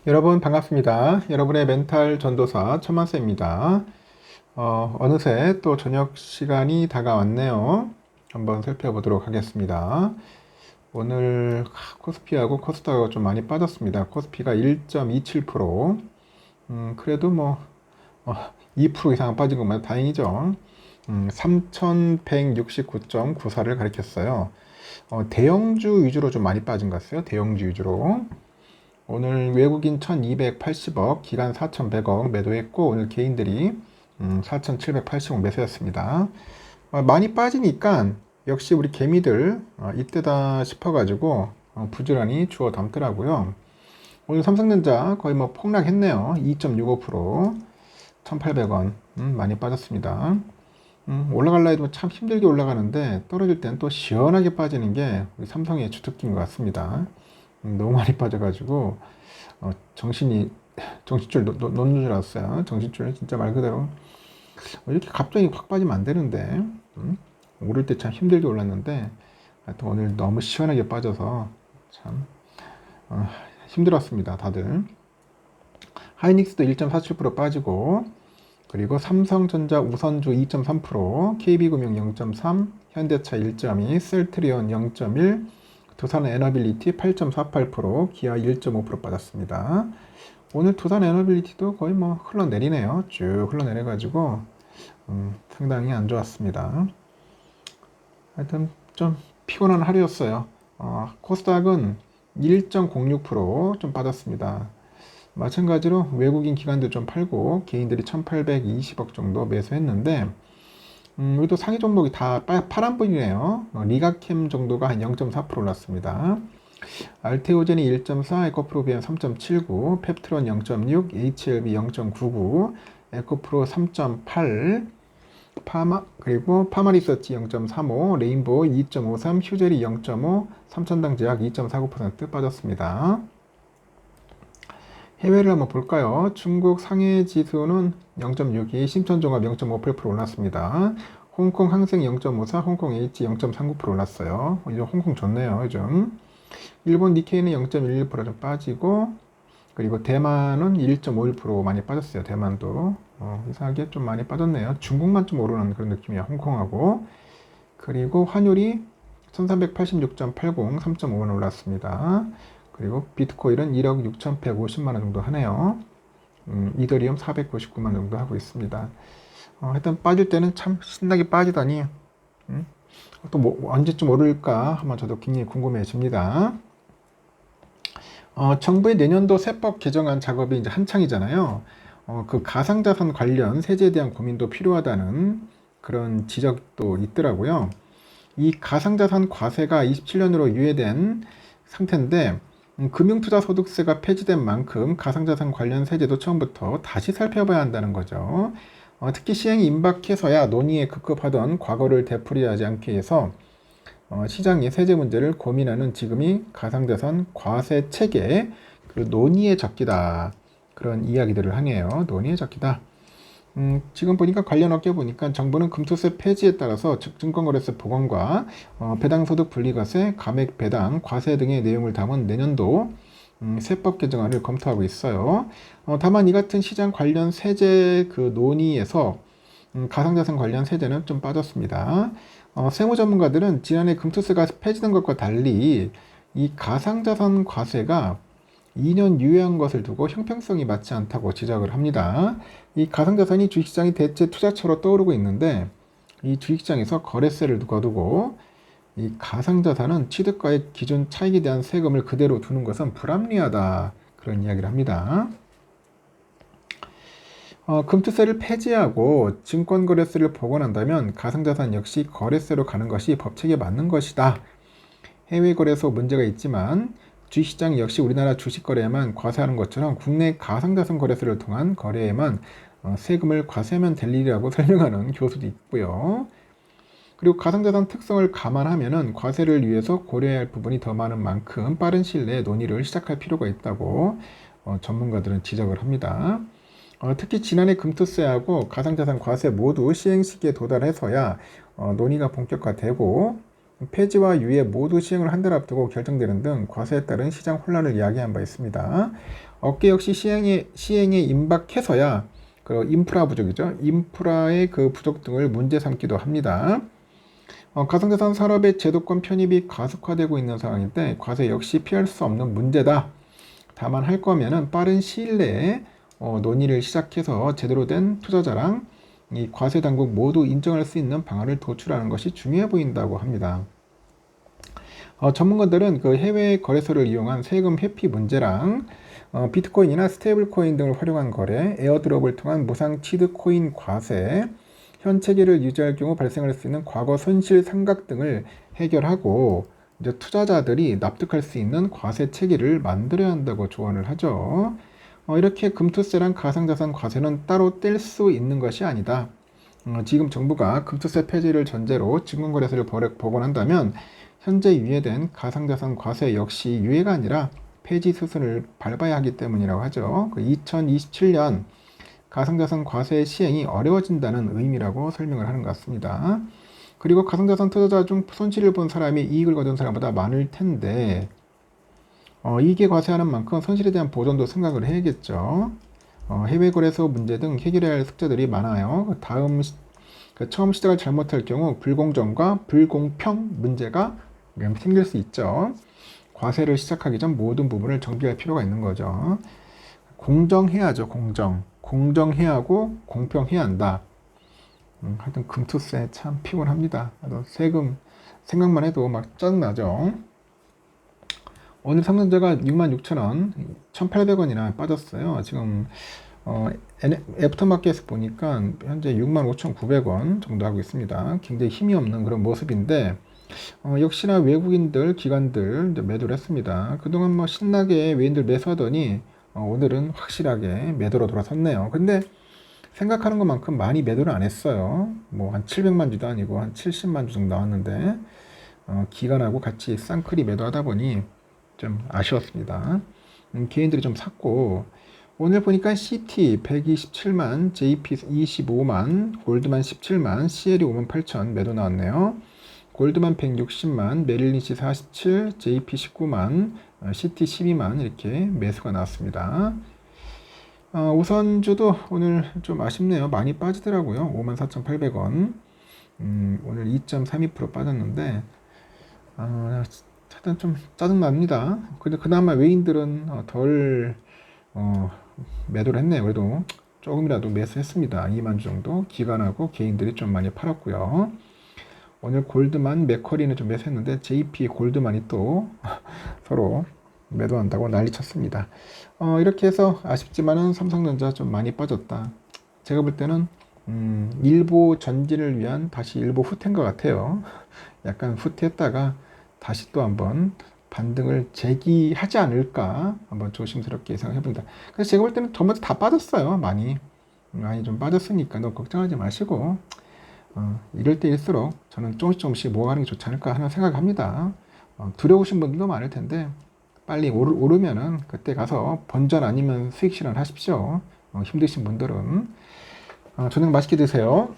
여러분 반갑습니다. 여러분의 멘탈 전도사 천만세입니다. 어느새 또 저녁 시간이 다가왔네요. 한번 살펴보도록 하겠습니다. 오늘 코스피하고 코스닥하고 좀 많이 빠졌습니다. 코스피가 1.27%, 그래도 뭐 2% 이상 빠진 것만 다행이죠. 3169.94를 가리켰어요. 대형주 위주로 좀 많이 빠진 것 같아요. 대형주 위주로. 오늘 외국인 1280억, 기관 4100억 매도했고, 오늘 개인들이 4780억 매수했습니다. 많이 빠지니까 역시 우리 개미들 이때다 싶어가지고 부지런히 주워 담더라고요. 오늘 삼성전자 거의 뭐 폭락했네요. 2.65%, 1800원 많이 빠졌습니다. 올라갈라 해도 참 힘들게 올라가는데 떨어질 땐 또 시원하게 빠지는 게 우리 삼성의 주특기인 것 같습니다. 너무 많이 빠져가지고 정신줄 놓는 줄 알았어요. 정신줄 진짜 말 그대로 이렇게 갑자기 확 빠지면 안 되는데 오를 때 참 힘들게 올랐는데 하여튼 오늘 너무 시원하게 빠져서 참 힘들었습니다. 다들. 하이닉스도 1.47% 빠지고, 그리고 삼성전자 우선주 2.3%, KB금융 0.3, 현대차 1.2, 셀트리온 0.1, 두산 에너빌리티 8.48%, 기아 1.5% 빠졌습니다. 오늘 두산 에너빌리티도 거의 뭐 흘러내리네요. 쭉 흘러내려가지고 상당히 안 좋았습니다. 하여튼 좀 피곤한 하루였어요. 코스닥은 1.06%좀 빠졌습니다. 마찬가지로 외국인 기관들 좀 팔고 개인들이 1820억 정도 매수했는데 여기도 상위 종목이 다 파란불이네요. 리가캠 정도가 한 0.4% 올랐습니다. 알테오젠이 1.4, 에코프로비엠 3.79, 펩트론 0.6, HLB 0.99, 에코프로 3.8, 그리고 파마리서치 0.35, 레인보우 2.53, 휴젤이 0.5, 삼천당 제약 2.49% 빠졌습니다. 해외를 한번 볼까요? 중국 상해 지수는 0.62, 심천종합 0.58% 올랐습니다. 홍콩 항생 0.54, 홍콩 H 0.39% 올랐어요. 요즘 홍콩 좋네요, 요즘. 일본 니케이는 0.11%좀 빠지고, 그리고 대만은 1.51% 많이 빠졌어요. 대만도. 이상하게 좀 많이 빠졌네요. 중국만 좀 오르는 그런 느낌이에요. 홍콩하고. 그리고 환율이 1386.80, 3.5원 올랐습니다. 그리고 비트코인은 1억 6,150만 원 정도 하네요. 이더리움 499만 원 정도 하고 있습니다. 하여튼 빠질 때는 참 신나게 빠지다니 또 뭐 언제쯤 오를까 한번 저도 굉장히 궁금해집니다. 정부의 내년도 세법 개정안 작업이 이제 한창이잖아요. 그 가상자산 관련 세제에 대한 고민도 필요하다는 그런 지적도 있더라고요. 이 가상자산 과세가 27년으로 유예된 상태인데 금융투자소득세가 폐지된 만큼 가상자산 관련 세제도 처음부터 다시 살펴봐야 한다는 거죠. 특히 시행이 임박해서야 논의에 급급하던 과거를 되풀이하지 않기 위해서 시장의 세제 문제를 고민하는 지금이 가상자산 과세 체계 그 논의의 적기다, 그런 이야기들을 하네요. 논의의 적기다. 지금 보니까 관련 업계 보니까 정부는 금투세 폐지에 따라서 증권거래세 보건과 배당소득 분리과세, 감액 배당, 과세 등의 내용을 담은 내년도 세법 개정안을 검토하고 있어요. 다만 이 같은 시장 관련 세제 그 논의에서 가상자산 관련 세제는 좀 빠졌습니다. 세무 전문가들은 지난해 금투세가 폐지된 것과 달리 이 가상자산 과세가 2년 유예한 것을 두고 형평성이 맞지 않다고 지적을 합니다. 이 가상자산이 주식시장이 대체 투자처로 떠오르고 있는데 이 주식시장에서 거래세를 거두고 이 가상자산은 취득가액 기준 차익에 대한 세금을 그대로 두는 것은 불합리하다, 그런 이야기를 합니다. 금투세를 폐지하고 증권거래세를 복원한다면 가상자산 역시 거래세로 가는 것이 법칙에 맞는 것이다. 해외 거래소 문제가 있지만 주식시장 역시 우리나라 주식거래에만 과세하는 것처럼 국내 가상자산 거래소를 통한 거래에만 세금을 과세하면 될 일이라고 설명하는 교수도 있고요. 그리고 가상자산 특성을 감안하면 과세를 위해서 고려해야 할 부분이 더 많은 만큼 빠른 시일 내에 논의를 시작할 필요가 있다고 전문가들은 지적을 합니다. 특히 지난해 금투세하고 가상자산 과세 모두 시행 시기에 도달해서야 논의가 본격화되고 폐지와 유예 모두 시행을 한 달 앞두고 결정되는 등 과세에 따른 시장 혼란을 이야기한 바 있습니다. 업계 역시 시행에 임박해서야 그 인프라 부족이죠. 인프라의 그 부족 등을 문제 삼기도 합니다. 가상자산 산업의 제도권 편입이 가속화되고 있는 상황인데 과세 역시 피할 수 없는 문제다. 다만 할 거면은 빠른 시일 내에 논의를 시작해서 제대로 된 투자자랑 이 과세 당국 모두 인정할 수 있는 방안을 도출하는 것이 중요해 보인다고 합니다. 전문가들은 그 해외 거래소를 이용한 세금 회피 문제랑 비트코인이나 스테이블 코인 등을 활용한 거래, 에어드롭을 통한 무상 치드 코인 과세, 현 체계를 유지할 경우 발생할 수 있는 과거 손실 상각 등을 해결하고 이제 투자자들이 납득할 수 있는 과세 체계를 만들어야 한다고 조언을 하죠. 이렇게 금투세랑 가상자산 과세는 따로 뗄 수 있는 것이 아니다. 지금 정부가 금투세 폐지를 전제로 증권거래소를 복원한다면 현재 유예된 가상자산 과세 역시 유예가 아니라 폐지 수순을 밟아야 하기 때문이라고 하죠. 2027년 가상자산 과세 시행이 어려워진다는 의미라고 설명을 하는 것 같습니다. 그리고 가상자산 투자자 중 손실을 본 사람이 이익을 거둔 사람보다 많을 텐데 이익에 과세하는 만큼 손실에 대한 보전도 생각을 해야겠죠. 해외 거래소 문제 등 해결해야 할 숙제들이 많아요. 처음 시작을 잘못할 경우 불공정과 불공평 문제가 생길 수 있죠. 과세를 시작하기 전 모든 부분을 정비할 필요가 있는 거죠. 공정해야죠. 공정해야 하고 공평해야 한다. 하여튼 금투세 참 피곤합니다. 세금 생각만 해도 막 짜증나죠. 오늘 삼성전자가 66,000원, 1,800원이나 빠졌어요. 지금 애프터마켓에서 보니까 현재 65,900원 정도 하고 있습니다. 굉장히 힘이 없는 그런 모습인데 역시나 외국인들, 기관들 이제 매도를 했습니다. 그동안 뭐 신나게 외인들 매수하더니 오늘은 확실하게 매도로 돌아섰네요. 근데 생각하는 것만큼 많이 매도를 안 했어요. 뭐 한 700만 주도 아니고 한 70만 주 정도 나왔는데 기관하고 같이 쌍클이 매도하다 보니 좀 아쉬웠습니다. 개인들이 좀 샀고 오늘 보니까 CT 127만, JP 25만, 골드만 17만, CL이 58,000 매도 나왔네요. 골드만 160만, 메릴린치 47, JP 19만, CT 12만 이렇게 매수가 나왔습니다. 우선주도 오늘 좀 아쉽네요. 많이 빠지더라고요. 54,800원. 오늘 2.32% 빠졌는데 하여튼 좀 짜증납니다. 근데 그나마 외인들은 덜 매도를 했네요. 그래도 조금이라도 매수했습니다. 2만 주 정도. 기관하고 개인들이 좀 많이 팔았고요. 오늘 골드만, 맥쿼리는 좀 매수했는데 JP 골드만이 또 서로 매도한다고 난리 쳤습니다. 이렇게 해서 아쉽지만은 삼성전자 좀 많이 빠졌다. 제가 볼 때는 일보 전진을 위한 다시 일보 후퇴인 것 같아요. 약간 후퇴했다가 다시 또 한번 반등을 재기하지 않을까 한번 조심스럽게 생각해 봅니다. 그래서 제가 볼 때는 전부 다 빠졌어요. 많이 좀 빠졌으니까 너무 걱정하지 마시고 이럴 때일수록 저는 조금씩 모아가는 게 좋지 않을까 하는 생각을 합니다. 두려우신 분들도 많을 텐데 빨리 오르면은 그때 가서 번전 아니면 수익 실현 하십시오. 힘드신 분들은 저녁 맛있게 드세요.